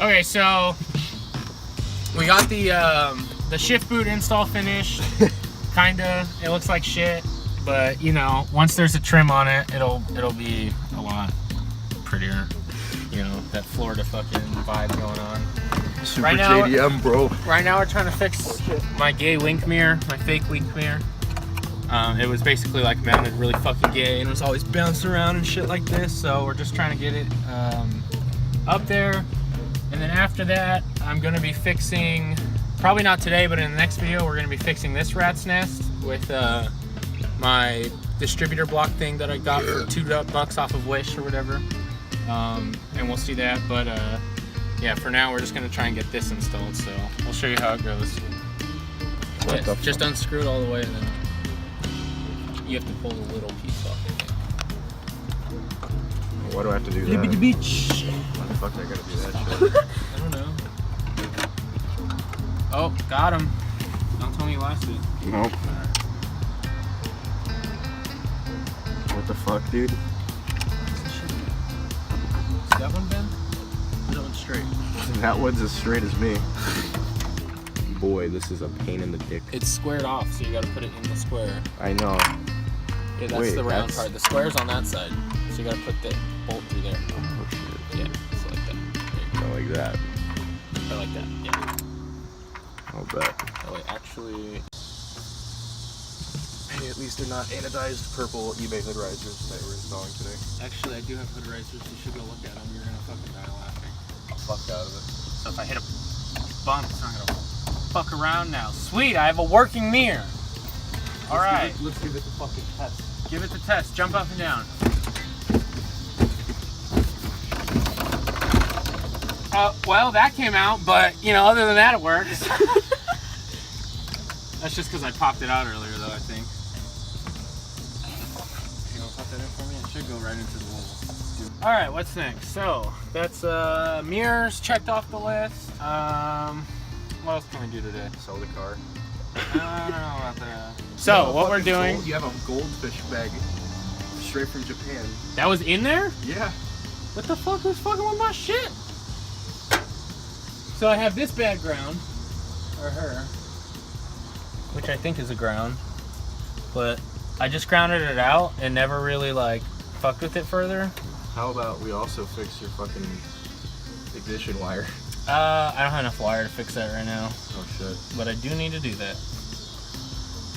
Okay, so we got the shift boot install finished. Kinda. It looks like shit, but you know, once there's a trim on it, it'll be a lot prettier. You know, that Florida fucking vibe going on. Super right now, JDM, bro. Right now we're trying to fix my gay link mirror, my fake link mirror. It was basically like mounted really fucking gay and it was always bouncing around and shit like this. So we're just trying to get it up there. And then after that, I'm gonna be fixing, probably not today, but in the next video, we're gonna be fixing this rat's nest with my distributor block thing that I got for $2 off of Wish or whatever. And we'll see that, but yeah, for now we're just gonna try and get this installed, so I'll show you how it goes. Yes, just unscrew it all the way and then you have to pull the little piece off, I think. Why do I have to do that? Why the fuck do I gotta do that shit? I don't know. Oh, got him. Don't tell me you lost it. Nope. What the fuck, dude? Is that one bent? Or that one's straight? That one's as straight as me. Boy, this is a pain in the dick. It's squared off, so you gotta put it in the square. I know. Yeah, that's the round part. The square's on that side, so you gotta put the bolt through there. Oh shit. Yeah, so like that. Not like that. Or like that, yeah. I'll bet. Oh wait, actually... Hey, at least they're not anodized purple eBay hood risers that we're installing today. Actually, I do have hood risers. You should go look at them. You're gonna fucking die laughing. I'll fuck out of it. So if I hit a bump, it's not gonna fuck around now. Sweet, I have a working mirror. All right. Let's give it the fucking test. Give it the test. Jump up and down. Well, that came out, but you know, other than that, it works. That's just because I popped it out earlier, though. I think. You know, pop that in for me. It should go right into the wall. All right, what's next? So that's mirrors checked off the list. What else can we do today? Sell the car. I don't know about that. So what we're doing? You have a goldfish bag straight from Japan. That was in there? Yeah. What the fuck? Who's fucking with my shit? So I have this bad ground, or her, which I think is a ground, but I just grounded it out and never really like fucked with it further. How about we also fix your fucking ignition wire? I don't have enough wire to fix that right now. Oh shit. But I do need to do that.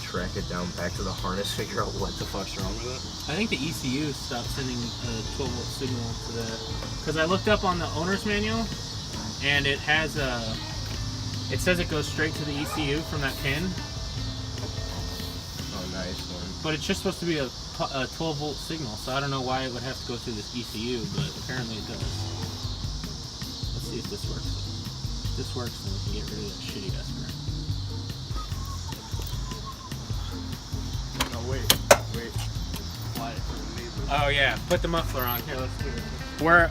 Track it down back to the harness, figure out what the fuck's wrong with it. I think the ECU stopped sending a 12-volt signal to the... Because I looked up on the owner's manual, and it has a... It says it goes straight to the ECU from that pin. Oh, nice one. But it's just supposed to be a 12-volt signal, so I don't know why it would have to go through this ECU, but apparently it does. Let's see if this works. If this works, then we can get rid of that shitty ass mirror. No, wait. Oh yeah, put the muffler on. Here, let's do it. We're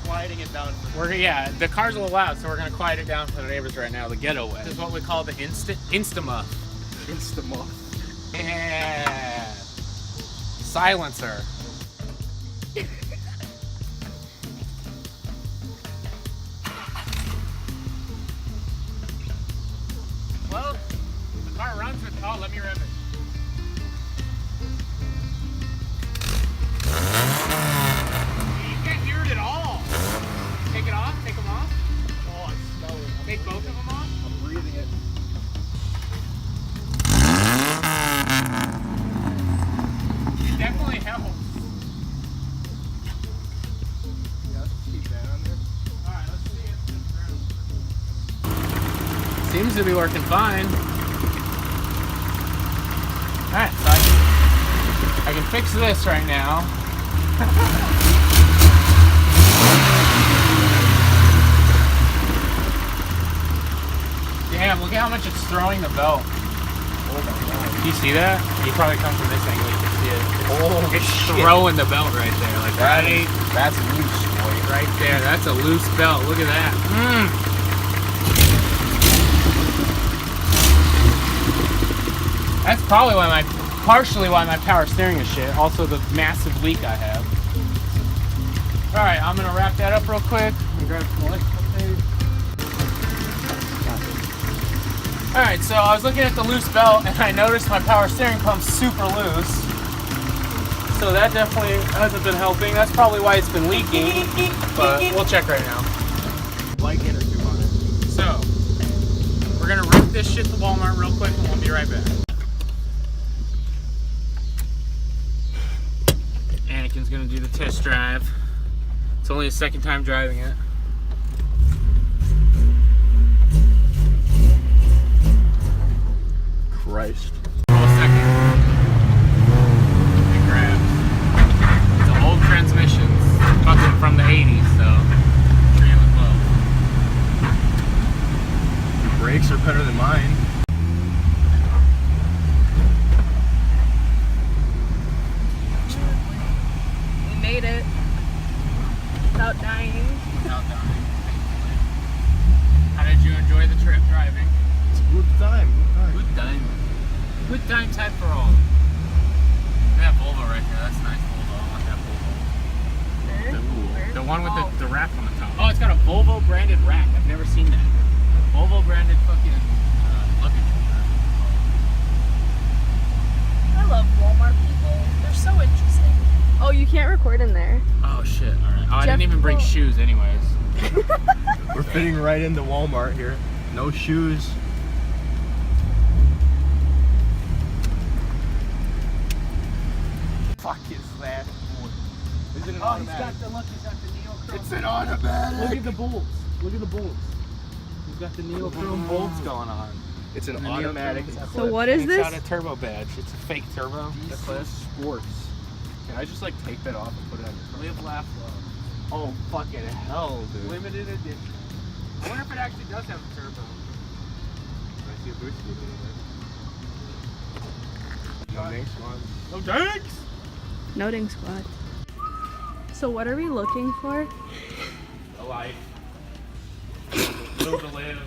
quieting it down. Yeah, the car's a little loud, so we're gonna quiet it down for the neighbors right now. The ghetto way. This is what we call the Instamuff. Instamuff. Yeah. Silencer. Well, the car runs with. Oh, let me rev it. You can't hear it at all. Take it off. Take them off. Oh, I smell it. Take both of them off. I'm breathing it. It definitely helps. Yeah, let's keep that on there. Alright, let's see it. Seems to be working fine. Alright, so I can fix this right now. Damn, look at how much it's throwing the belt. Oh my god. Do you see that? You probably come from this angle, you can see it. Oh, It's shit. throwing the belt right there. Like That's loose, boy. right there. That's a loose belt. Look at that. That's probably partially why my power steering is shit. Also the massive leak I have. All right, I'm gonna wrap that up real quick and grab some electrical tape. Alright, so I was looking at the loose belt and I noticed my power steering pump's super loose. So that definitely hasn't been helping. That's probably why it's been leaking. But we'll check right now. Light inner tube on it. So, we're gonna rip this shit to Walmart real quick and we'll be right back. Anakin's gonna do the test drive. It's only his second time driving it. Christ. Roll a second. It grabs. It's an old transmission. Fucking from the 80s, so trailing low. Your brakes are better than mine. We made it. Without dying. Without dying. How did you enjoy the trip driving? It's a good time. Good time. Good time type for all. That Volvo right there, that's a nice Volvo. I want that Volvo. The one with the rack on the top. Oh, it's got a Volvo branded rack. I've never seen that. Volvo branded fucking luggage. I love Walmart people. They're so interesting. Oh, you can't record in there. Oh shit, alright. Oh, I didn't even bring shoes anyways. We're fitting right into Walmart here. No shoes. Fuck is that? Is it an automatic? He's got the neochrome. It's an automatic! Look at the bolts. Look at the bolts. He's got the neochrome bolts going on. It's an And the automatic. neochrome- So what is It's this? got a turbo badge. It's a fake turbo. Sports. Can I just like take that off and put it on your car? Live, laugh, love. Oh fucking hell, dude. Limited edition. I wonder if it actually does have a turbo. I see a boost a little bit. No thanks, man. No thanks! Noting squad. So what are we looking for? A life. Will to live.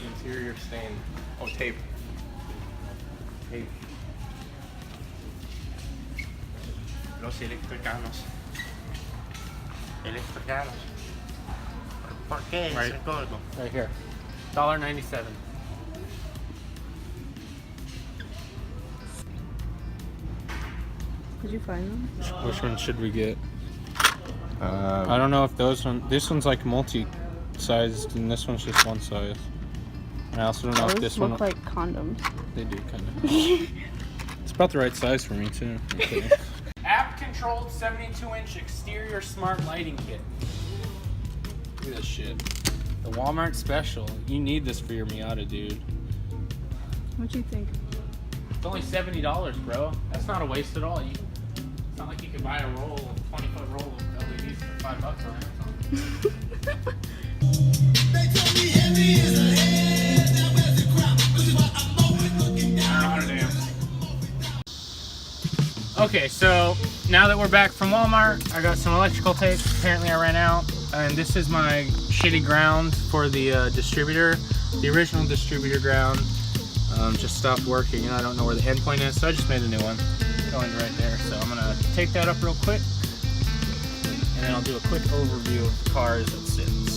Interior stain. Oh, tape. Tape. Los electricanos. Electricanos. ¿Por qué Right. ese gordo? Right here. $1.97. Did you find them? Which one should we get? I I don't know if this one's like multi-sized and this one's just one size. And I also don't know if Those this look one, like condoms. they do kind of. It's about the right size for me too. Okay. App-controlled 72-inch exterior smart lighting kit. Look at this shit. The Walmart special. You need this for your Miata, dude. What do you think? It's only $70, bro. That's not a waste at all. It's not like you could buy a 20-foot roll of LEDs for $5 on Amazon. Okay, so now that we're back from Walmart, I got some electrical tape. Apparently I ran out. And this is my shitty ground for the distributor. The original distributor ground just stopped working and I don't know where the endpoint is, so I just made a new one. Going right there. So I'm gonna take that up real quick and then I'll do a quick overview of the car as it sits.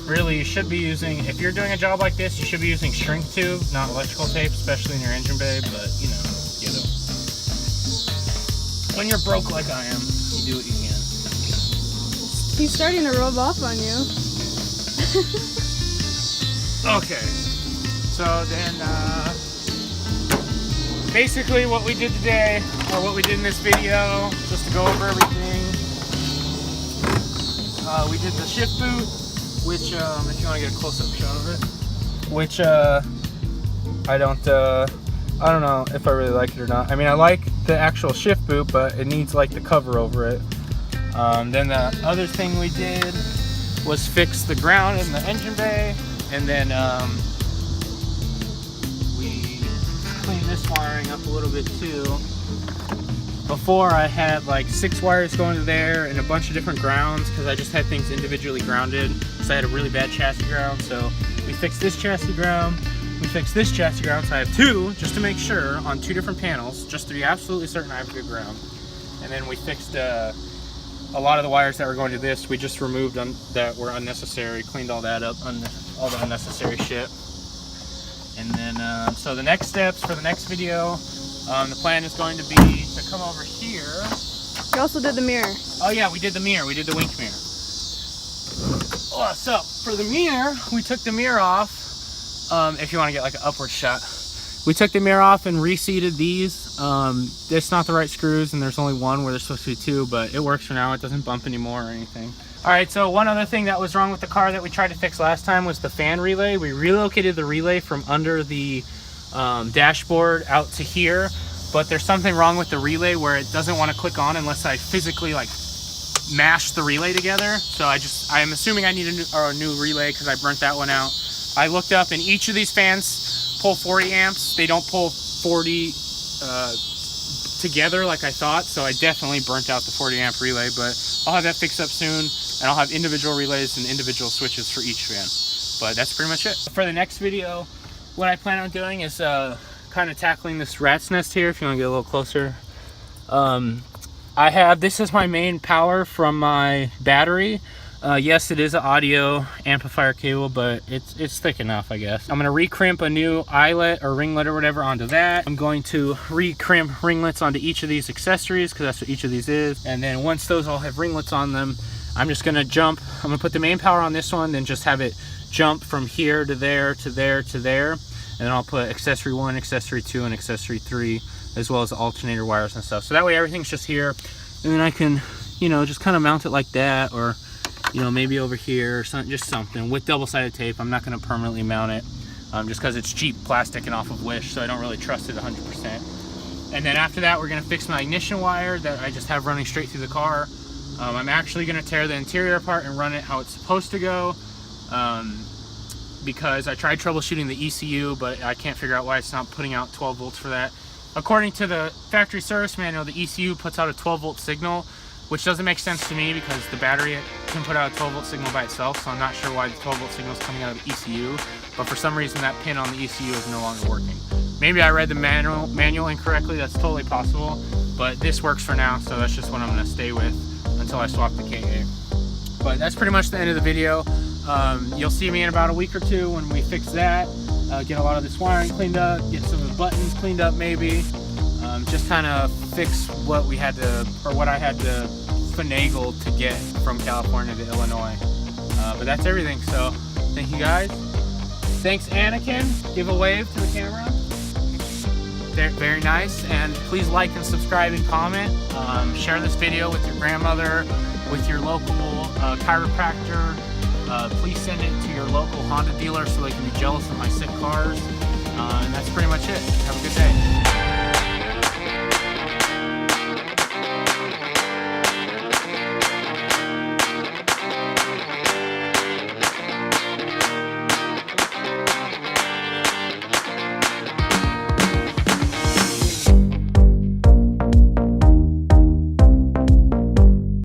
Really, you should be using, if you're doing a job like this, you should be using shrink tube, not electrical tape, especially in your engine bay, but you know, when you're broke like I am, you do what you can. He's starting to rub off on you. Okay, so then basically what we did today, or what we did in this video, just to go over everything, we did the shift boot, which, if you want to get a close-up shot of it, which I don't know if I really like it or not. I mean, I like the actual shift boot, but it needs like the cover over it. Then the other thing we did was fix the ground in the engine bay, and then we cleaned this wiring up a little bit too. Before I had like 6 wires going to there and a bunch of different grounds because I just had things individually grounded because I had a really bad chassis ground. So we fixed this chassis ground, we fixed this chassis ground, so I have 2 just to make sure on 2 different panels, just to be absolutely certain I have good ground. And then we fixed a lot of the wires that were going to this, we just removed that were unnecessary, cleaned all that up, all the unnecessary shit. And then, so the next steps for the next video, the plan is going to be to come over here. You also did the mirror. Oh yeah, we did the mirror. We did the wink mirror. Oh, so for the mirror, we took the mirror off. If you want to get like an upward shot, we took the mirror off and reseated these. It's not the right screws, and there's only one where there's supposed to be two, but it works for now. It doesn't bump anymore or anything. All right, so one other thing that was wrong with the car that we tried to fix last time was the fan relay. We relocated the relay from under the dashboard out to here, but there's something wrong with the relay where it doesn't want to click on unless I physically like mash the relay together. So I'm assuming I need a new relay because I burnt that one out. I looked up, and each of these fans pull 40 amps. They don't pull 40 together like I thought, so I definitely burnt out the 40 amp relay, but I'll have that fixed up soon, and I'll have individual relays and individual switches for each fan. But that's pretty much it. For the next video, what I plan on doing is kind of tackling this rat's nest here. If you want to get a little closer, this is my main power from my battery. Yes, it is an audio amplifier cable, but it's thick enough, I guess. I'm gonna recrimp a new eyelet or ringlet or whatever onto that. I'm going to recrimp ringlets onto each of these accessories because that's what each of these is. And then once those all have ringlets on them, I'm just gonna I'm gonna put the main power on this one, then just have it jump from here to there to there to there. And then I'll put accessory 1, accessory 2, and accessory 3, as well as the alternator wires and stuff. So that way everything's just here. And then I can, you know, just kind of mount it like that, or, you know, maybe over here or something, just something with double-sided tape. I'm not going to permanently mount it just because it's cheap plastic and off of Wish, so I don't really trust it 100%. And then after that, we're going to fix my ignition wire that I just have running straight through the car. I'm actually going to tear the interior apart and run it how it's supposed to go. Because I tried troubleshooting the ECU, but I can't figure out why it's not putting out 12 volts for that. According to the factory service manual, the ECU puts out a 12 volt signal, which doesn't make sense to me because the battery can put out a 12 volt signal by itself, so I'm not sure why the 12 volt signal is coming out of the ECU, but for some reason that pin on the ECU is no longer working. Maybe I read the manual incorrectly, that's totally possible, but this works for now, so that's just what I'm going to stay with until I swap the KA. But that's pretty much the end of the video. You'll see me in about a week or two when we fix that, get a lot of this wiring cleaned up, get some of the buttons cleaned up maybe, just kind of fix what we had to, or what I had to finagle to get from California to Illinois. But that's everything, so thank you guys. Thanks Anakin, give a wave to the camera. Very nice, and please like and subscribe and comment. Share this video with your grandmother, with your local chiropractor. Please send it to your local Honda dealer so they can be jealous of my sick cars. And that's pretty much it. Have a good day.